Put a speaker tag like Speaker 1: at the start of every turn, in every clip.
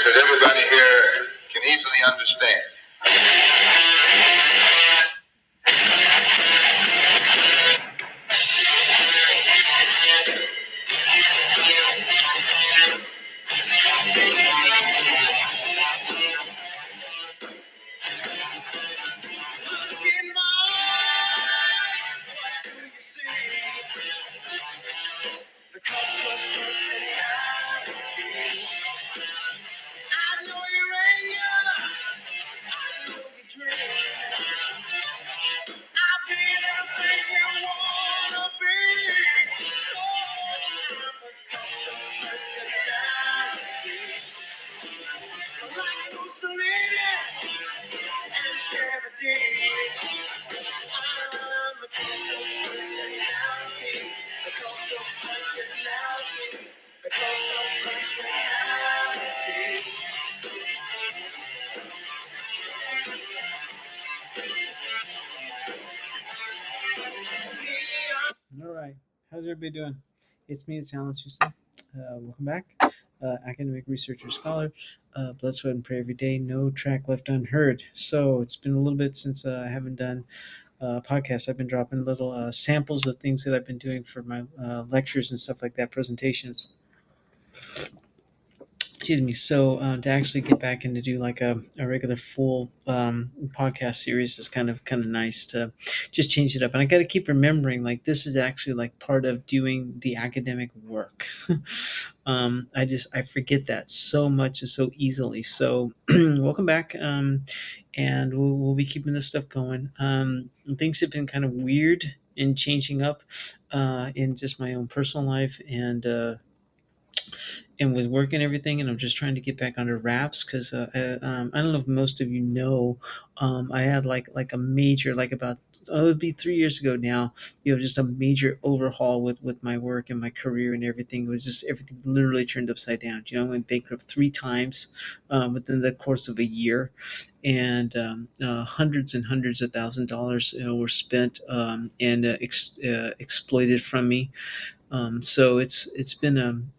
Speaker 1: that everybody here can easily understand. Look in my eyes, what do you see? The cult of personality. I know your anger, I know your dreams. I've been everything you wanna be. Oh, I'm the cult of personality. Like Mussolini and Kennedy. I'm the cult of personality. The cult of personality. The cult of personality. All right. How's everybody doing? It's me, it's Alan Houston. Welcome back. Academic researcher, scholar. Blood, sweat, and pray every day. No track left unheard. So it's been a little bit since I haven't done podcasts. I've been dropping little samples of things that I've been doing for my lectures and stuff like that, presentations. Excuse me. So to actually get back and to do like a regular full podcast series is kind of nice to just change it up. And I got to keep remembering like this is actually like part of doing the academic work. I forget that so much and so easily. So welcome back. And we'll be keeping this stuff going. Things have been kind of weird and changing up in just my own personal life and with work and everything, and I'm just trying to get back under wraps because I don't know if most of you know, I had like a major like about it would be 3 years ago now, just a major overhaul with my work and my career and everything. It was just everything literally turned upside down. I went bankrupt 3 times within the course of a year, and hundreds and hundreds of $1,000s were spent and exploited from me. So it's been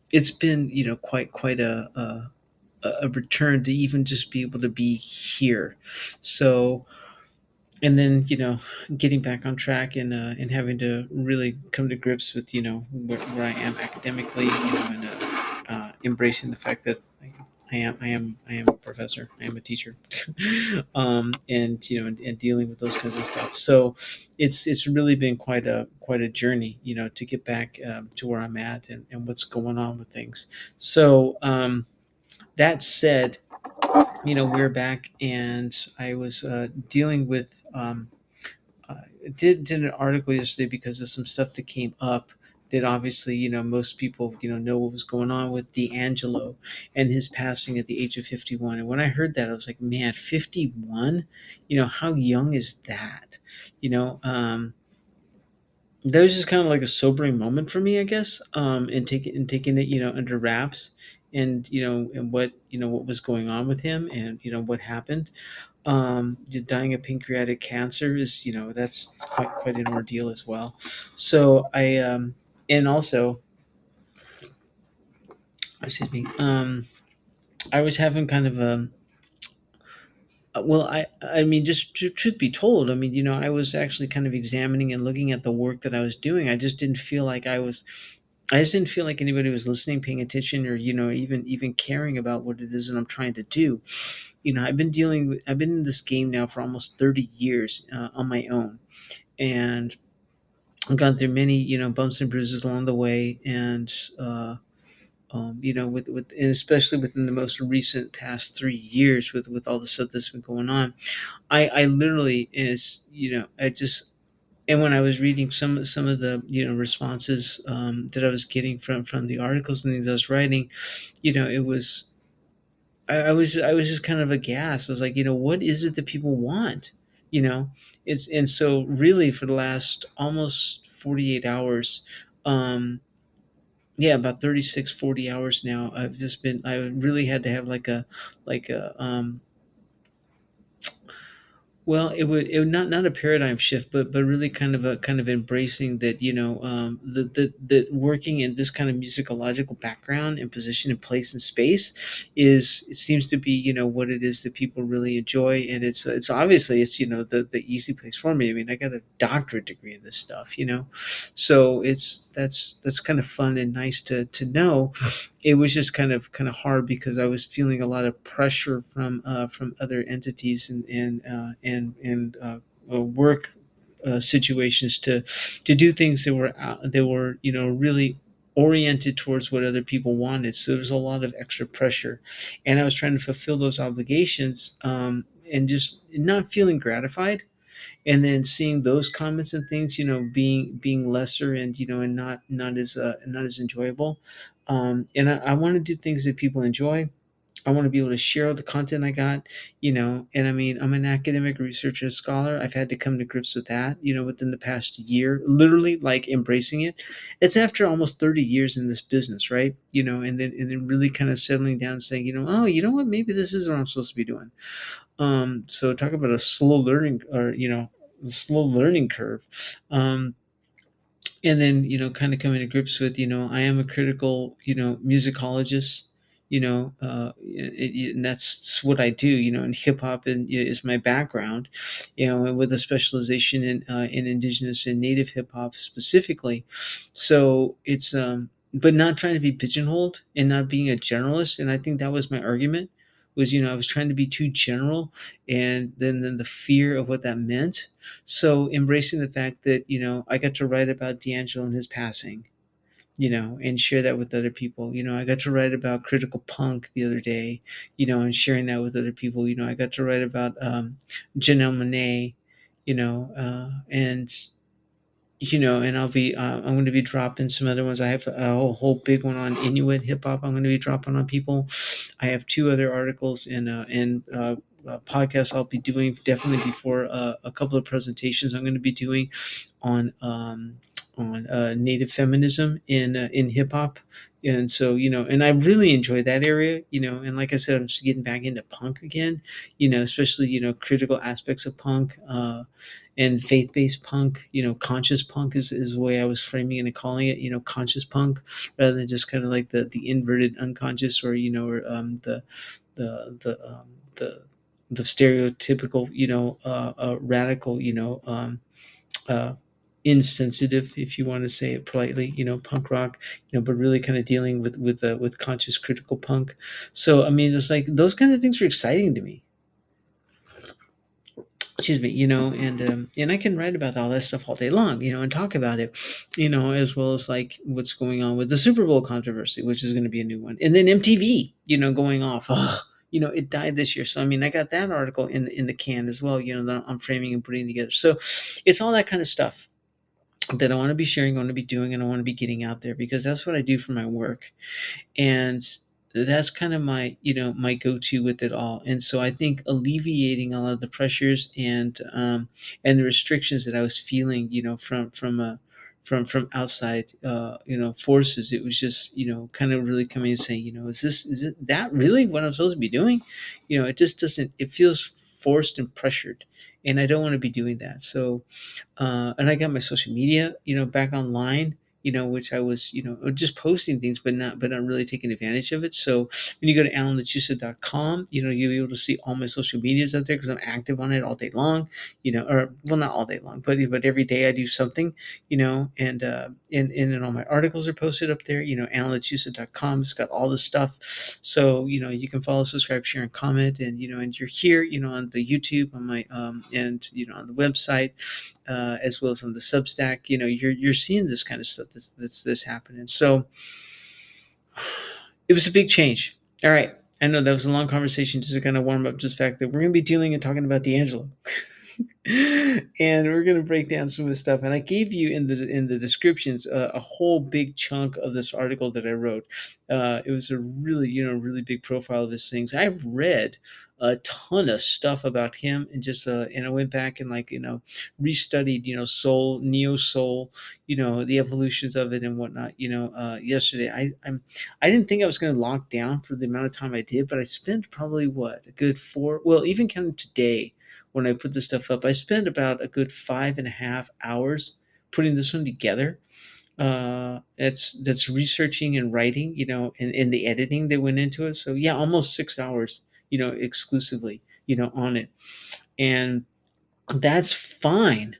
Speaker 1: quite a return to even just be able to be here. So and then getting back on track and having to really come to grips with where I am academically, and embracing the fact that I am a professor. I am a teacher, and and dealing with those kinds of stuff. So it's really been quite a journey, to get back to where I'm at and what's going on with things. So that said, we're back, and I was dealing with. Did an article yesterday because of some stuff that came up that obviously most people know what was going on with D'Angelo and his passing at the age of 51. And when I heard that, I was like, man, 51, how young is that? you know um that was just kind of like a sobering moment for me, I guess, and taking it under wraps, and what was going on with him, and what happened. Dying of pancreatic cancer is, that's quite an ordeal as well. So and also, excuse me, I was having kind of a, well, I mean, just truth be told, I mean, I was actually kind of examining and looking at the work that I was doing. I just didn't feel like anybody was listening, paying attention, or even caring about what it is that I'm trying to do. I've been in this game now for almost 30 years on my own, and I've gone through many bumps and bruises along the way, and and especially within the most recent past 3 years with all the stuff that's been going on. I literally is I just, and when I was reading some of the responses that I was getting from the articles and things I was writing, it was, I was just kind of aghast. I was like, what is it that people want? You know, it's, and so really for the last almost 48 hours, yeah, about 36, 40 hours now, I really had to have like a Well, it would not a paradigm shift, but really kind of embracing that, that working in this kind of musicological background and position and place and space is, it seems to be, what it is that people really enjoy, and it's obviously it's, the easy place for me. I mean, I got a doctorate degree in this stuff, so it's that's kind of fun and nice to know. It was just kind of hard because I was feeling a lot of pressure from other entities and work situations to do things that were really oriented towards what other people wanted. So there was a lot of extra pressure, and I was trying to fulfill those obligations, and just not feeling gratified, and then seeing those comments and things, being lesser, and and not as enjoyable. And I want to do things that people enjoy. I want to be able to share the content I got, and I mean, I'm an academic researcher and scholar. I've had to come to grips with that, within the past year, literally like embracing it. It's after almost 30 years in this business, right? And then really kind of settling down and saying, oh, you know what, maybe this is what I'm supposed to be doing. So talk about a slow learning, or a slow learning curve. Um, and then kind of coming to grips with, I am a critical, musicologist, and that's what I do, and hip hop is my background, and with a specialization in indigenous and native hip hop specifically. So it's but not trying to be pigeonholed and not being a generalist. And I think that was my argument, was, I was trying to be too general, and then the fear of what that meant. So embracing the fact that, I got to write about D'Angelo and his passing, and share that with other people. I got to write about critical punk the other day, and sharing that with other people. I got to write about Janelle Monáe, and and I'm going to be dropping some other ones. I have a whole big one on Inuit hip hop. I'm going to be dropping on people. I have two other articles and podcasts I'll be doing definitely before a couple of presentations I'm going to be doing on native feminism in hip hop. And so, and I really enjoy that area, and like I said, I'm just getting back into punk again, especially, critical aspects of punk, and faith-based punk, conscious punk is the way I was framing it and calling it, conscious punk, rather than just kind of like the inverted unconscious, or, the the the the stereotypical, radical, uh, insensitive, if you want to say it politely, punk rock, but really kind of dealing with conscious critical punk. So I mean, it's like those kinds of things are exciting to me. Excuse me, and I can write about all that stuff all day long, and talk about it, as well as like what's going on with the Super Bowl controversy, which is going to be a new one, and then MTV, going off. Ugh, it died this year, so I mean, I got that article in the can as well, that I'm framing and putting together. So it's all that kind of stuff that I want to be sharing, I want to be doing, and I want to be getting out there, because that's what I do for my work. And that's kind of my go-to with it all. And so I think alleviating a lot of the pressures and the restrictions that I was feeling, from outside, forces, it was just, kind of really coming and saying, is it that really what I'm supposed to be doing? It just doesn't, it feels forced and pressured, and I don't want to be doing that. So and I got my social media, back online, which I was, just posting things, but not really taking advantage of it. So when you go to alanlachusa.com, you'll be able to see all my social medias out there, because I'm active on it all day long, or well, not all day long, but every day I do something, and then all my articles are posted up there, alanlachusa.com. It's got all the stuff. So, you can follow, subscribe, share, and comment, and you're here, on the YouTube, on my, and, on the website, as well as on the Substack. You're seeing this kind of stuff this happening. So it was a big change. All right, I know that was a long conversation just to kind of warm up to the fact that we're going to be dealing and talking about D'Angelo. And we're going to break down some of the stuff, and I gave you in the descriptions a whole big chunk of this article that I wrote. It was a really, really big profile of his things. I've read a ton of stuff about him, and just and I went back and, like, restudied, soul, neo soul, the evolutions of it and whatnot, yesterday. I didn't think I was going to lock down for the amount of time I did, but I spent probably, what, a good 4, well, even counting today, when I put this stuff up. I spent about a good 5.5 hours putting this one together. That's researching and writing, and the editing that went into it. So yeah, almost 6 hours, exclusively, on it. And that's fine.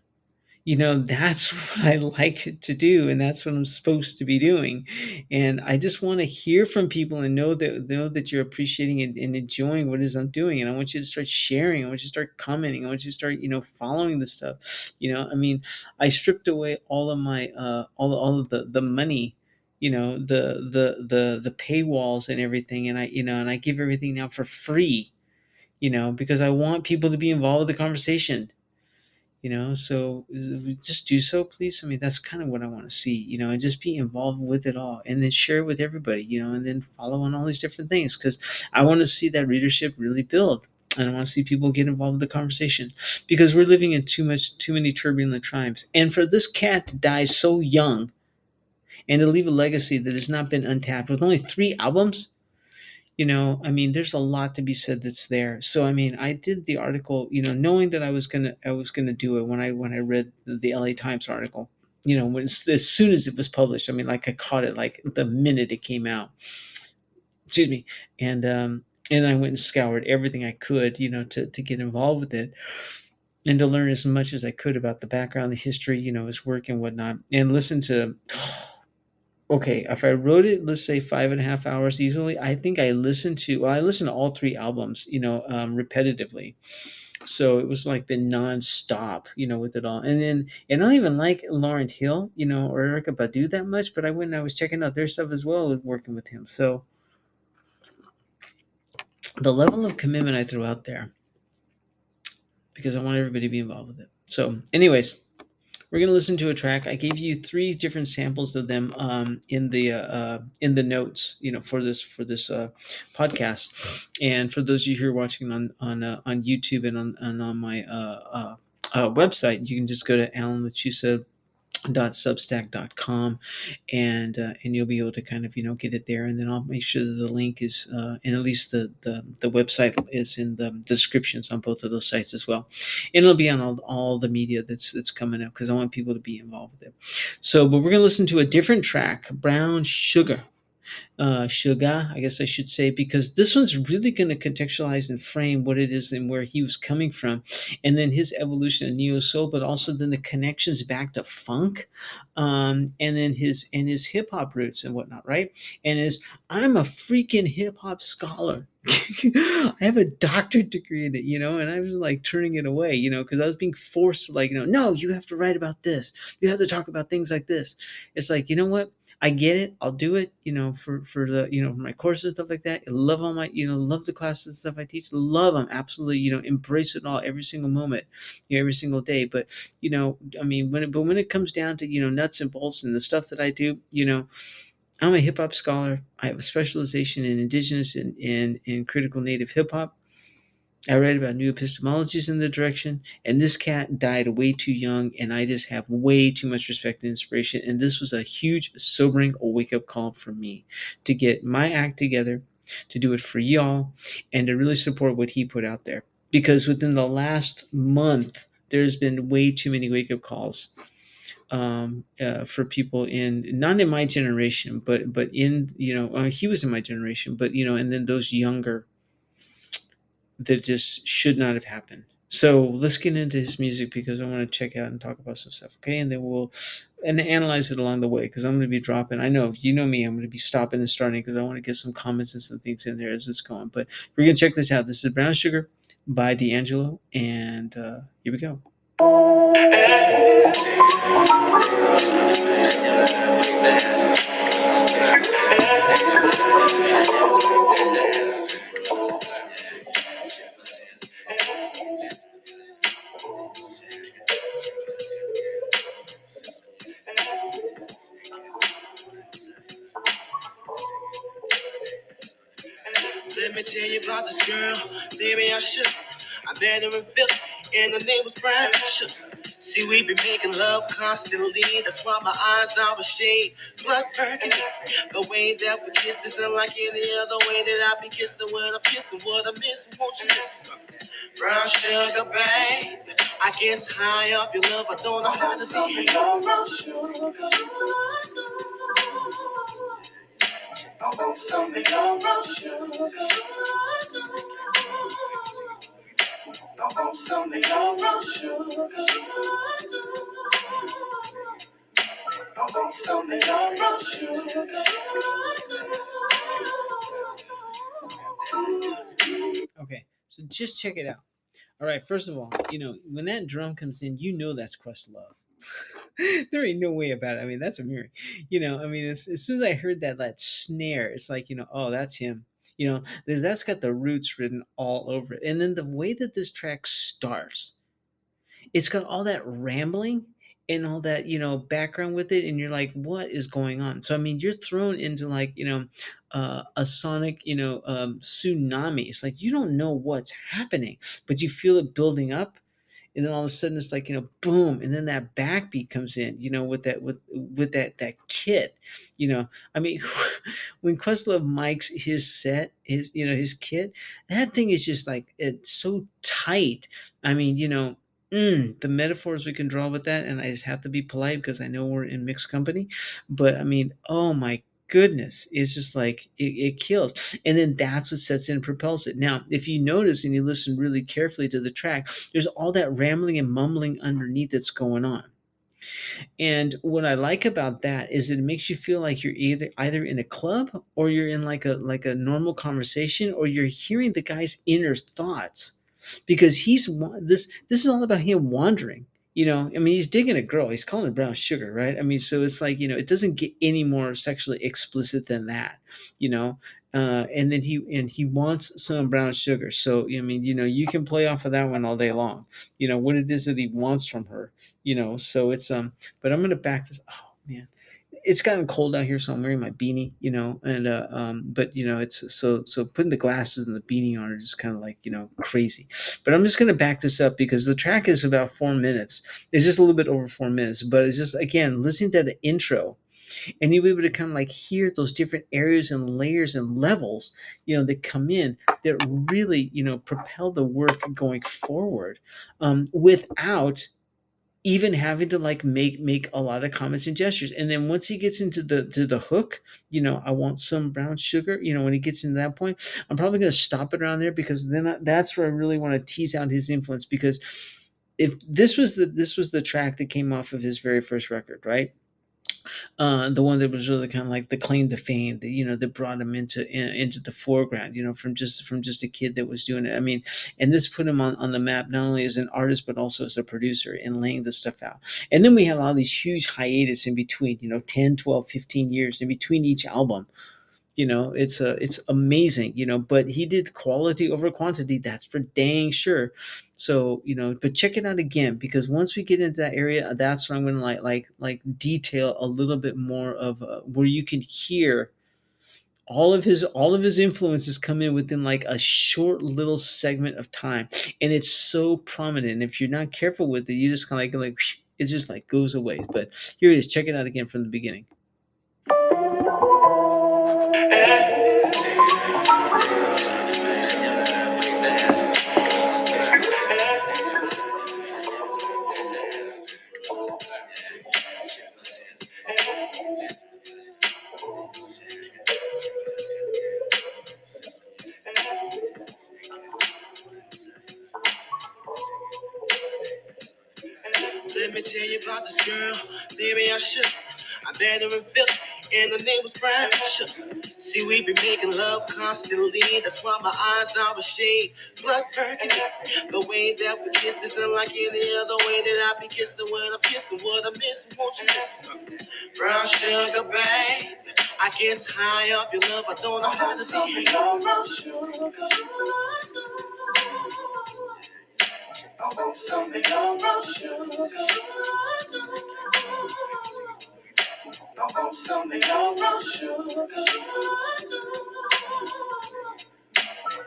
Speaker 1: That's what I like to do, and that's what I'm supposed to be doing. And I just want to hear from people and know that you're appreciating and enjoying what it is I'm doing. And I want you to start sharing. I want you to start commenting. I want you to start, following the stuff. I mean, I stripped away all of my all of the money, the paywalls and everything, and I give everything now for free, because I want people to be involved with the conversation. So just do so, please. I mean, that's kind of what I want to see, and just be involved with it all, and then share it with everybody, and then follow on all these different things, because I want to see that readership really build. And I want to see people get involved with the conversation, because we're living in too many turbulent times. And for this cat to die so young and to leave a legacy that has not been untapped with only 3 albums, I mean, there's a lot to be said that's there. So I mean, I did the article, knowing that I was gonna do it when I read the LA Times article, as soon as it was published. I mean, like, I caught it like the minute it came out. Excuse me. And I went and scoured everything I could, to get involved with it, and to learn as much as I could about the background, the history, his work and whatnot, and listen to. Okay, if I wrote it, let's say 5.5 hours easily, I think I listened to all 3 albums, repetitively. So it was like been nonstop, with it all. And I don't even like Laurent Hill, or Erica Badu that much, but I went and I was checking out their stuff as well, with working with him. So the level of commitment I threw out there, because I want everybody to be involved with it. So, anyways, we're going to listen to a track. I gave you 3 different samples of them, in the notes, for this podcast. And for those of you who are watching on YouTube and on my website, you can just go to alanlachusa.substack.com, and you'll be able to kind of get it there. And then I'll make sure that the link is, and at least the website is in the descriptions on both of those sites as well, and it'll be on all the media that's coming up, because I want people to be involved with it. So, but we're going to listen to a different track, Brown Sugar. Sugar, I guess I should say, because this one's really going to contextualize and frame what it is and where he was coming from, and then his evolution of neo soul, but also then the connections back to funk, and then his hip hop roots and whatnot, right? And is I'm a freaking hip hop scholar. I have a doctorate degree in it, and I was like turning it away, because I was being forced to, like, no, you have to write about this. You have to talk about things like this. It's like, you know what? I get it. I'll do it, for the, for my courses and stuff like that. I love all my, love the classes and stuff I teach. Love them. Absolutely, embrace it all every single moment, every single day. But, I mean, when it comes down to, nuts and bolts and the stuff that I do, I'm a hip hop scholar. I have a specialization in indigenous and critical native hip hop. I read about new epistemologies in the direction, and this cat died way too young, and I just have way too much respect and inspiration. And this was a huge, sobering wake up call for me to get my act together, to do it for y'all, and to really support what he put out there. Because within the last month, there's been way too many wake up calls, for people in not in my generation, but in, he was in my generation, but and then those younger, that just should not have happened. So let's get into his music, because I want to check out and talk about some stuff, okay? And then we'll analyze it along the way, because I'm going to be dropping. I know, me. I'm going to be stopping and starting, because I want to get some comments and some things in there as it's going. But we're going to check this out. This is Brown Sugar by D'Angelo, and here we go. Let me tell you about this girl. Maybe I should. I met her in Philly, and her name was Brown Sugar. See, we be making love constantly. That's why my eyes always shade. Blood burning. The way that we kiss isn't like any other way that I be kissing when I'm kissing what I miss. Won't you listen?
Speaker 2: Brown sugar, babe. I guess high up your love, I don't know how to be your brown sugar. I want some of your brown sugar. I want some of your brown sugar. I want some of your brown sugar.
Speaker 1: Okay, so just check it out. All right, first of all, when that drum comes in, that's Questlove. There ain't no way about it. I mean, that's a mirror. I mean, as soon as I heard that snare, it's like, oh, that's him. That's got the roots written all over it. And then the way that this track starts, it's got all that rambling and all that background with it, and you're like, what is going on? So I mean, you're thrown into like a sonic tsunami. It's like you don't know what's happening, but you feel it building up, and then all of a sudden it's like boom, and then that backbeat comes in, with that kit. I mean, when Questlove mics his set, his kit, that thing is just like, it's so tight. I mean, the metaphors we can draw with that, and I just have to be polite because I know we're in mixed company, but I mean, oh my goodness, it's just like it kills. And then that's what sets in and propels it. Now if you notice and you listen really carefully to the track, there's all that rambling and mumbling underneath that's going on. And what I like about that is it makes you feel like you're either in a club, or you're in like a normal conversation, or you're hearing the guy's inner thoughts, because this is all about him wandering. I mean, he's digging a girl. He's calling her brown sugar, right? I mean, so it's like, it doesn't get any more sexually explicit than that, you know. And then he wants some brown sugar. So I mean, you can play off of that one all day long. What it is that he wants from her. So it's but I'm gonna back this. Oh man, it's gotten cold out here, so I'm wearing my beanie. And but it's so putting the glasses and the beanie on is kind of like crazy. But I'm just gonna back this up because the track is about 4 minutes. It's just a little bit over 4 minutes, but it's just, again, listening to the intro, and you'll be able to kind of like hear those different areas and layers and levels that come in, that really propel the work going forward, without even having to like make a lot of comments and gestures. And then once he gets into the hook, I want some brown sugar. When he gets into that point, I'm probably going to stop it around there, because then that's where I really want to tease out his influence. Because if this was the track that came off of his very first record, right? The one that was really kind of like the claim to fame, that that brought him into the foreground, from just a kid that was doing it. I mean, and this put him on the map, not only as an artist but also as a producer, and laying this stuff out. And then we have all these huge hiatus in between, 10, 12, 15 years in between each album. It's amazing. But he did quality over quantity, that's for dang sure. So but check it out again, because once we get into that area, that's where I'm going to like detail a little bit more of where you can hear all of his influences come in within like a short little segment of time, and it's so prominent. And if you're not careful with it, you just kind of like it just like goes away. But here it is. Check it out again from the beginning.
Speaker 2: Let me tell you about this girl. Maybe I should. I met her in Philly, and her name was Brown Sugar. See, we be making love constantly. That's why my eyes are a shade blood burgundy. The way that we kiss isn't like any other way that I be kissing when I'm kissing. What I miss, won't you listen? Brown sugar, babe. I guess high up your love, I don't know how to be your brown sugar. I want some of your brown sugar. I want some of your brown sugar.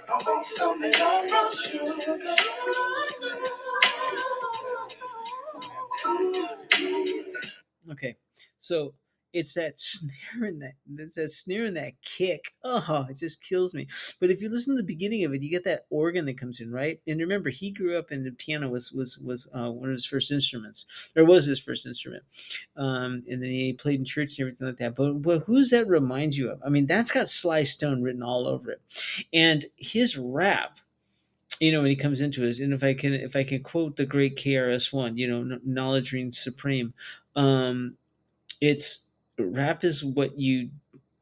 Speaker 2: I want some of your brown sugar.
Speaker 1: Okay, so It's that snare and that snare and that kick. Oh, it just kills me. But if you listen to the beginning of it, you get that organ that comes in, right? And remember, he grew up and the piano was one of his first instruments, or was his first instrument. And then he played in church and everything like that. But who's that remind you of? I mean, that's got Sly Stone written all over it, and his rap. When he comes into it, and if I can quote the great KRS-One, knowledge reigns supreme. Um, it's rap is what you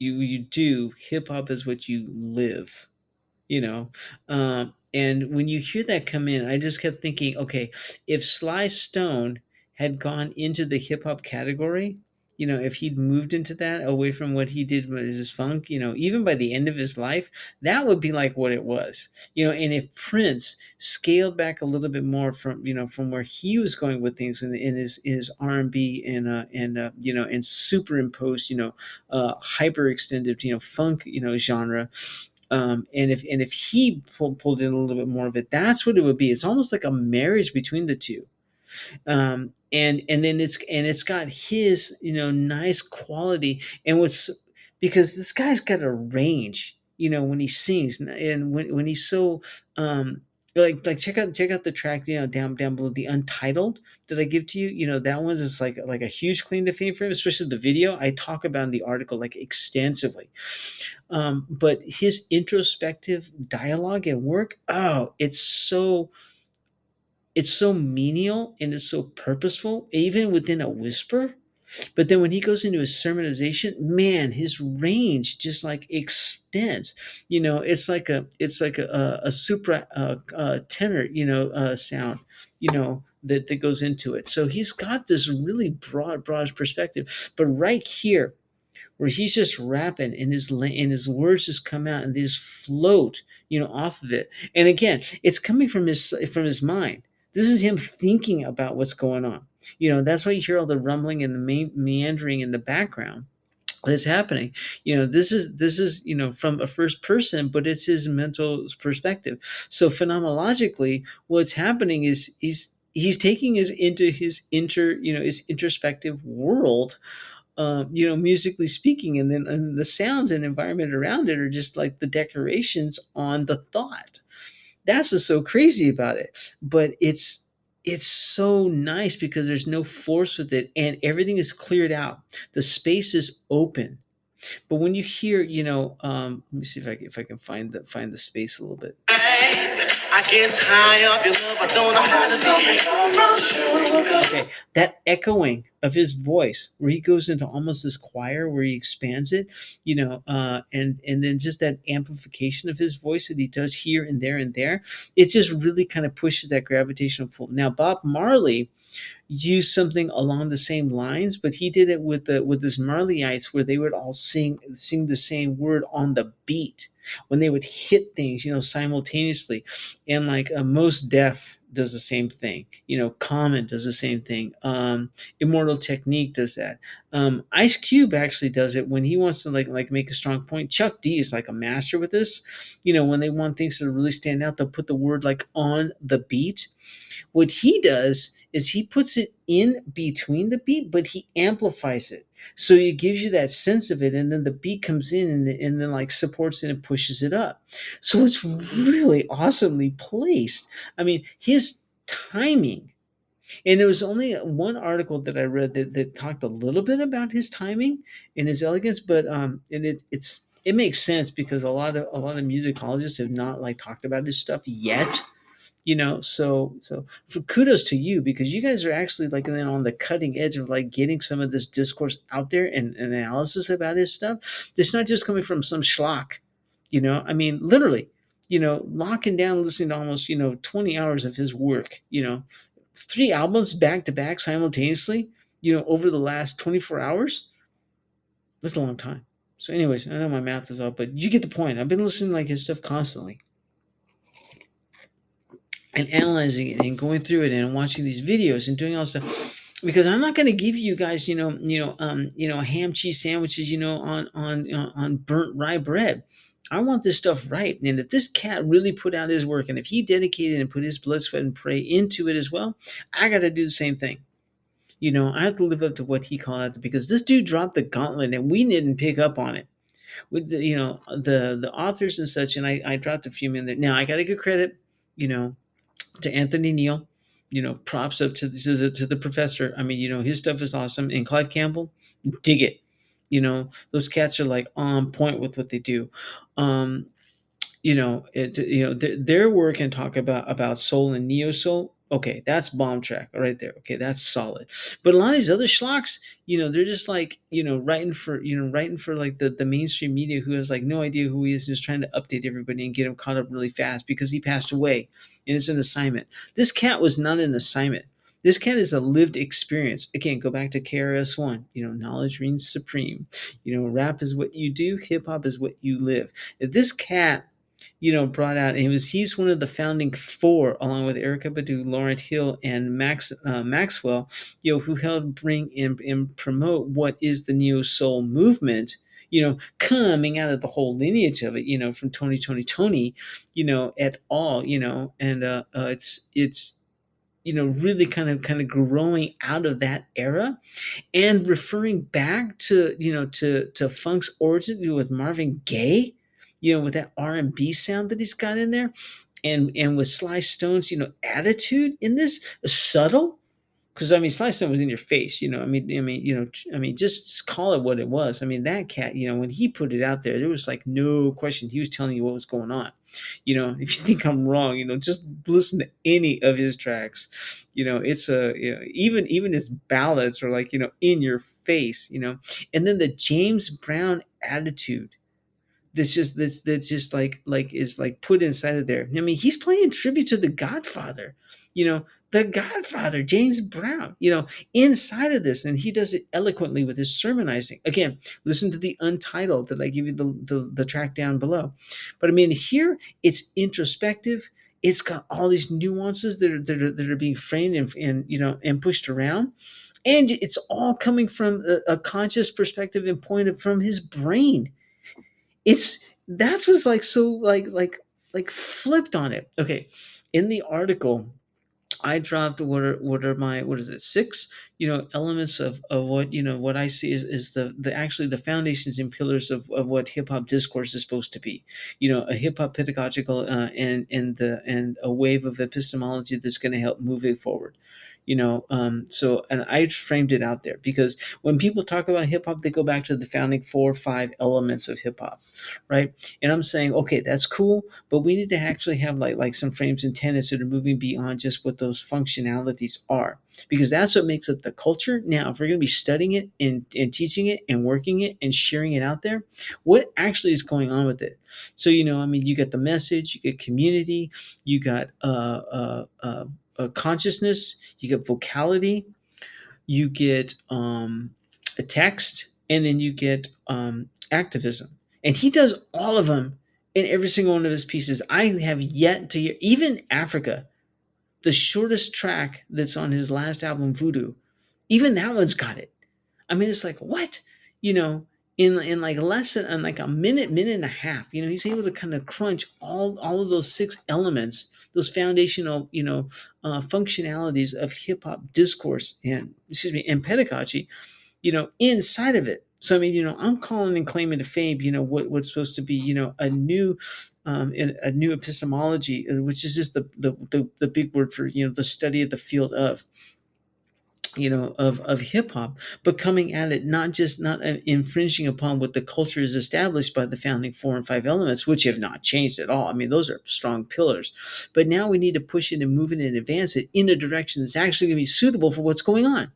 Speaker 1: do. Hip hop is what you live. And when you hear that come in, I just kept thinking, okay, if Sly Stone had gone into the hip hop category, if he'd moved into that away from what he did with his funk, even by the end of his life, that would be like what it was. And if Prince scaled back a little bit more from where he was going with things in his R&B and superimposed, hyper extended, funk, genre, and if he pulled in a little bit more of it, that's what it would be. It's almost like a marriage between the two. And then it's got his nice quality, and what's because this guy's got a range, when he sings, and when he's so like check out the track, down below, the Untitled, that I give to you. That one's is like a huge claim to fame for him, especially the video I talk about in the article like extensively. But his introspective dialogue at work, oh, it's so menial and it's so purposeful, even within a whisper. But then when he goes into his sermonization, man, his range just like extends. It's like a supra tenor, sound, that goes into it. So he's got this really broad perspective. But right here, where he's just rapping and his words just come out and they just float, off of it. And again, it's coming from his mind. This is him thinking about what's going on. That's why you hear all the rumbling and the meandering in the background that's happening. This is from a first person, but it's his mental perspective. So phenomenologically, what's happening is he's taking us into his introspective world, musically speaking, and the sounds and environment around it are just like the decorations on the thought. That's what's so crazy about it. But it's so nice because there's no force with it, and everything is cleared out. The space is open. But when you hear, let me see if I can find the space a little bit.
Speaker 2: I guess high up your love, I don't know how to
Speaker 1: Okay, that echoing of his voice, where he goes into almost this choir, where he expands it, and then just that amplification of his voice that he does here and there and there, it just really kind of pushes that gravitational pull. Now, Bob Marley used something along the same lines, but he did it with his Marleyites, where they would all sing the same word on the beat when they would hit things, simultaneously. And like Most Def does the same thing. Common does the same thing. Immortal Technique does that. Ice Cube actually does it when he wants to like make a strong point. Chuck D is like a master with this. When they want things to really stand out, they'll put the word like on the beat. What he does is he puts it in between the beat, but he amplifies it. So it gives you that sense of it, and then the beat comes in and then like supports it and pushes it up. So it's really awesomely placed. I mean, his timing, and there was only one article that I read that talked a little bit about his timing and his elegance, but and it makes sense because a lot of musicologists have not like talked about his stuff yet. So for kudos to you, because you guys are actually like then on the cutting edge of like getting some of this discourse out there and analysis about his stuff. It's not just coming from some schlock. I mean, literally, locking down, listening to almost 20 hours of his work. 3 albums back to back simultaneously, over the last 24 hours. That's a long time. So anyways, I know my math is up, but you get the point. I've been listening to like his stuff constantly and analyzing it and going through it and watching these videos and doing all this stuff, because I'm not going to give you guys ham cheese sandwiches on burnt rye bread. I want this stuff right. And if this cat really put out his work, and if he dedicated and put his blood, sweat, and pray into it as well, I got to do the same thing. I have to live up to what he called it because this dude dropped the gauntlet and we didn't pick up on it with the authors and such. And I dropped a few in there. Now I got to give credit, you know, to Anthony Neal. Props up to the professor. I mean, his stuff is awesome. And Clive Campbell, dig it. Those cats are like on point with what they do. Um, their work and talk about soul and neo soul. Okay, that's bomb track right there. Okay, that's solid. But a lot of these other schlocks, they're just like writing for like the mainstream media who has like no idea who he is, and is trying to update everybody and get him caught up really fast because he passed away and it's an assignment. This cat was not an assignment. This cat is a lived experience. Again, go back to KRS-One. Knowledge reigns supreme. Rap is what you do. Hip hop is what you live. If this cat brought out. And he's one of the founding four, along with Erica Badu, Laurent Hill, and Maxwell, who helped bring and promote what is the neo soul movement. Coming out of the whole lineage of it, from Tony, et al. And it's really kind of growing out of that era and referring back to to Funk's origin, with Marvin Gaye, with that R&B sound that he's got in there, and with Sly Stone's attitude in this, subtle. Because I mean, Sly Stone was in your face. Just call it what it was. I mean, that cat. When he put it out there, there was like no question. He was telling you what was going on. If you think I'm wrong, just listen to any of his tracks. It's a even his ballads are like in your face. And then the James Brown attitude that's just like is like put inside of there. I mean, he's playing tribute to the Godfather, you know, the Godfather, James Brown, inside of this, and he does it eloquently with his sermonizing. Again, listen to the Untitled that I give you the track down below. But I mean, here it's introspective. It's got all these nuances that are being framed and pushed around, and it's all coming from a conscious perspective and point of from his brain. That's what's like so like flipped on it. Okay, in the article I dropped what are my, what is it, six elements of what I see is the actually the foundations and pillars of what hip hop discourse is supposed to be. A hip hop pedagogical and a wave of epistemology that's going to help move it forward. So, and I framed it out there because when people talk about hip hop, they go back to the founding 4 or 5 elements of hip hop, right? And I'm saying, okay, that's cool, but we need to actually have like some frames and tenets that are moving beyond just what those functionalities are, because that's what makes up the culture. Now, if we're going to be studying it and teaching it and working it and sharing it out there, what actually is going on with it? So, I mean, you get the message, you get community, you got consciousness, you get vocality, you get a text, and then you get activism. And he does all of them in every single one of his pieces. I have yet to hear, even Africa, the shortest track that's on his last album, Voodoo, even that one's got it. I mean, it's like, what? You know, in like less than in like a minute and a half, he's able to kind of crunch all of those 6 elements, those foundational, functionalities of hip hop discourse and and pedagogy, inside of it. So I mean, I'm calling and claiming to fame, what's supposed to be, a new epistemology, which is just the big word for the study of the field of of hip hop, but coming at it not infringing upon what the culture is established by the founding 4 and 5 elements, which have not changed at all. I mean, those are strong pillars, but now we need to push it and move it and advance it in a direction that's actually going to be suitable for what's going on.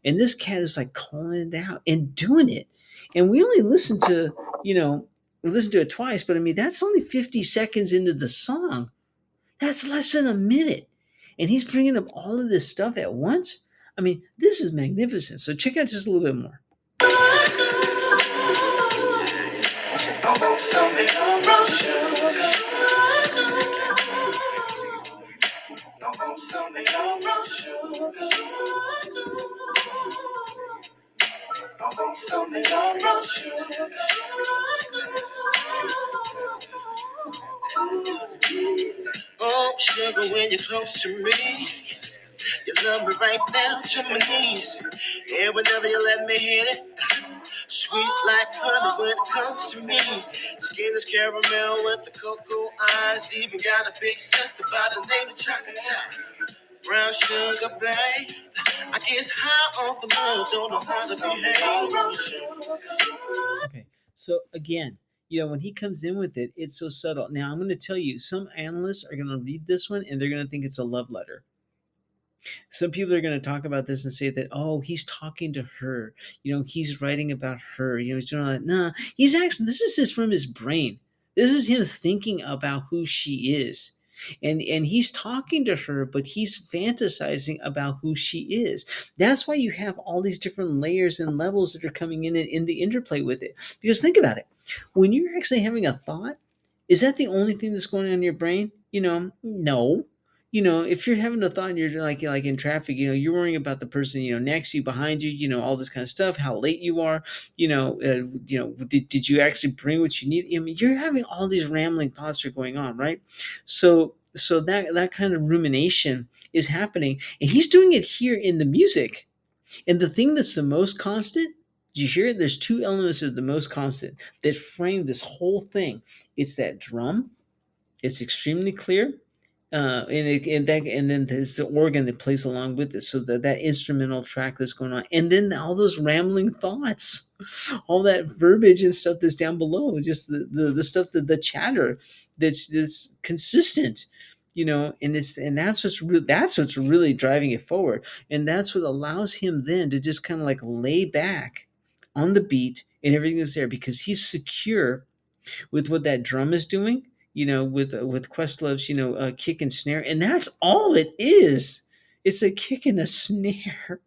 Speaker 1: And this cat is like calling it out and doing it, and we only listen to it twice, but I mean that's only 50 seconds into the song. That's less than a minute. And he's bringing up all of this stuff at once. I mean, this is magnificent. So check out just a little bit more.
Speaker 2: Oh, sugar, when you're close to me, your love me right down to my knees. And whenever you let me hit it, sweet like honey when it comes to me. Skin is caramel with the cocoa eyes. Even got a big sister by the name of Chocolate Top. Brown sugar, babe. I guess high off of love, don't know how to behave.
Speaker 1: Okay. So again, when he comes in with it, it's so subtle. Now I'm going to tell you, some analysts are going to read this one and they're going to think it's a love letter. Some people are going to talk about this and say that, oh, he's talking to her, he's writing about her, he's doing all that. No, he's actually, this is just from his brain. This is him thinking about who she is. And he's talking to her, but he's fantasizing about who she is. That's why you have all these different layers and levels that are coming in the interplay with it. Because think about it, when you're actually having a thought, is that the only thing that's going on in your brain? No. If you're having a thought and you're like in traffic, you're worrying about the person, next to you, behind you, all this kind of stuff, how late you are, did you actually bring what you need? I mean, you're having all these rambling thoughts are going on, right? So that kind of rumination is happening, and he's doing it here in the music. And the thing that's the most constant, do you hear it? There's two elements that are the most constant that frame this whole thing. It's that drum. It's extremely clear, and then there's the organ that plays along with it. So that instrumental track that's going on, and then all those rambling thoughts, all that verbiage and stuff that's down below, just the stuff, the chatter that's consistent. And that's what's really driving it forward, and that's what allows him then to just kind of like lay back on the beat, and everything is there because he's secure with what that drum is doing, with Questlove's, kick and snare, and that's all it is. It's a kick and a snare.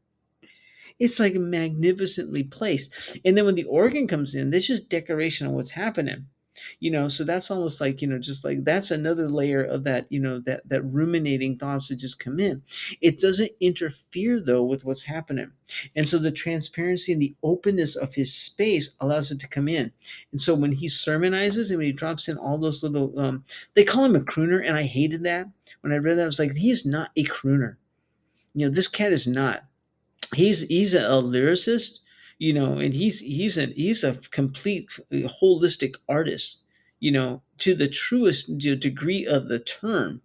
Speaker 1: It's like magnificently placed. And then when the organ comes in, there's just decoration on what's happening. So that's almost like, just like that's another layer of that, that ruminating thoughts that just come in. It doesn't interfere though with what's happening. And so the transparency and the openness of his space allows it to come in. And so when he sermonizes and when he drops in all those little they call him a crooner, and I hated that. When I read that, I was like, he is not a crooner. This cat is not. He's a lyricist, and he's a complete holistic artist, to the truest degree of the term.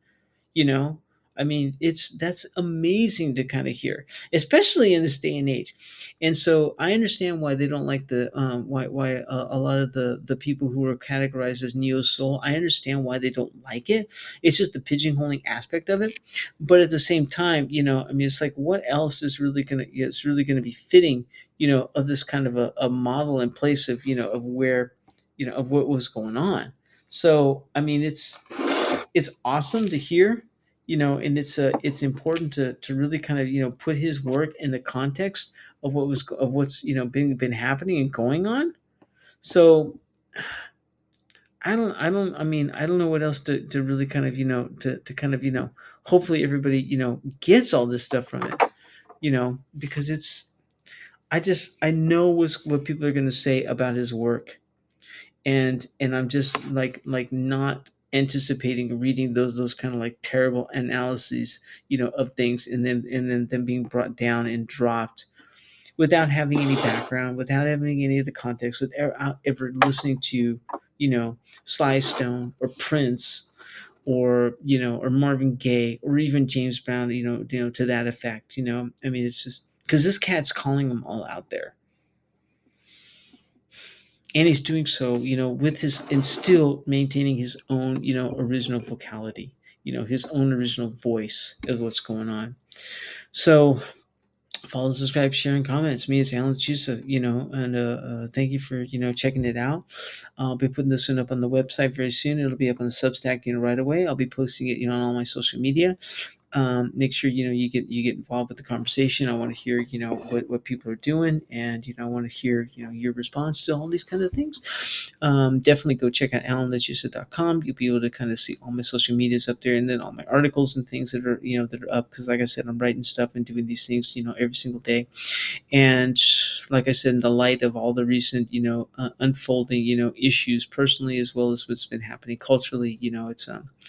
Speaker 1: you know I mean, that's amazing to kind of hear, especially in this day and age. And so I understand why they don't like the why a lot of the people who are categorized as neo soul. I understand why they don't like it. It's just the pigeonholing aspect of it. But at the same time, I mean, it's like, what else is really gonna it's really gonna be fitting, of this kind of a model in place of, of where, of what was going on. So I mean, it's awesome to hear, and it's important to really kind of, put his work in the context of what's, been happening and going on. So I mean, I don't know what else to really kind of, to kind of, hopefully everybody, gets all this stuff from it, because I know what people are going to say about his work, and I'm just like not anticipating reading those kind of like terrible analyses, of things, and then them being brought down and dropped without having any background, without having any of the context, without ever listening to, Sly Stone or Prince, or Marvin Gaye, or even James Brown, to that effect. I mean, it's just because this cat's calling them all out there, and he's doing so, with his, and still maintaining his own, original vocality, his own original voice of what's going on. So follow, subscribe, share, and comments. Me, it's Alan Chusa, and thank you for, checking it out. I'll be putting this one up on the website very soon. It'll be up on the Substack, right away. I'll be posting it, on all my social media. Make sure, you get involved with the conversation. I want to hear, what people are doing, and I want to hear, your response to all these kind of things. Definitely go check out alanlechusa.com. You'll be able to kind of see all my social medias up there, and then all my articles and things that are up, because like I said, I'm writing stuff and doing these things, every single day. And like I said, in the light of all the recent, unfolding, issues personally, as well as what's been happening culturally,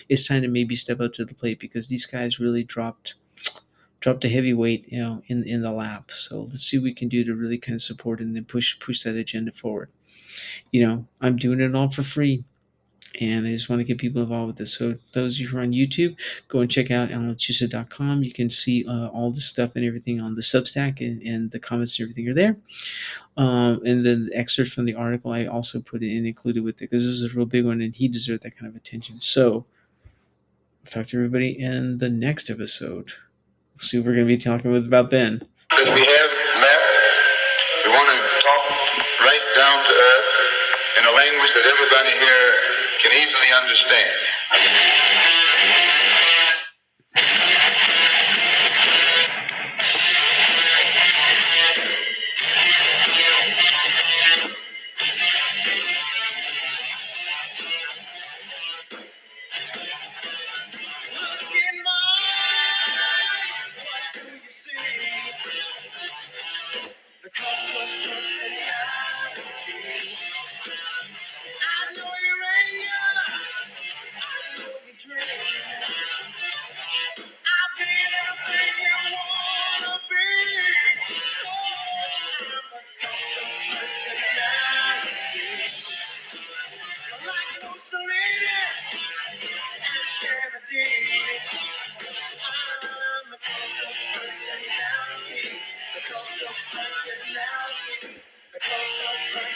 Speaker 1: it's time to maybe step up to the plate, because these guys really dropped drop the heavy weight, in the lap. So let's see what we can do to really kind of support and then push that agenda forward. I'm doing it all for free, and I just want to get people involved with this. So those of you who are on YouTube, go and check out alanchusa.com. You can see all the stuff and everything on the Substack, and the comments and everything are there. And then the excerpts from the article I also put it in included with it, because this is a real big one and he deserved that kind of attention. So I'll talk to everybody in the next episode. We'll see what we're going to be talking about then.
Speaker 2: That we have left, we want to talk right down to earth in a language that everybody here can easily understand. Look in my eyes, what do you see? The cult of personality. I know you're anger, I know your dreams. I've been everything you wanna be. Oh, I'm a cult of personality. Like Mussolini and Kennedy. I'm a cult of personality. The cult of personality. The cult of personality.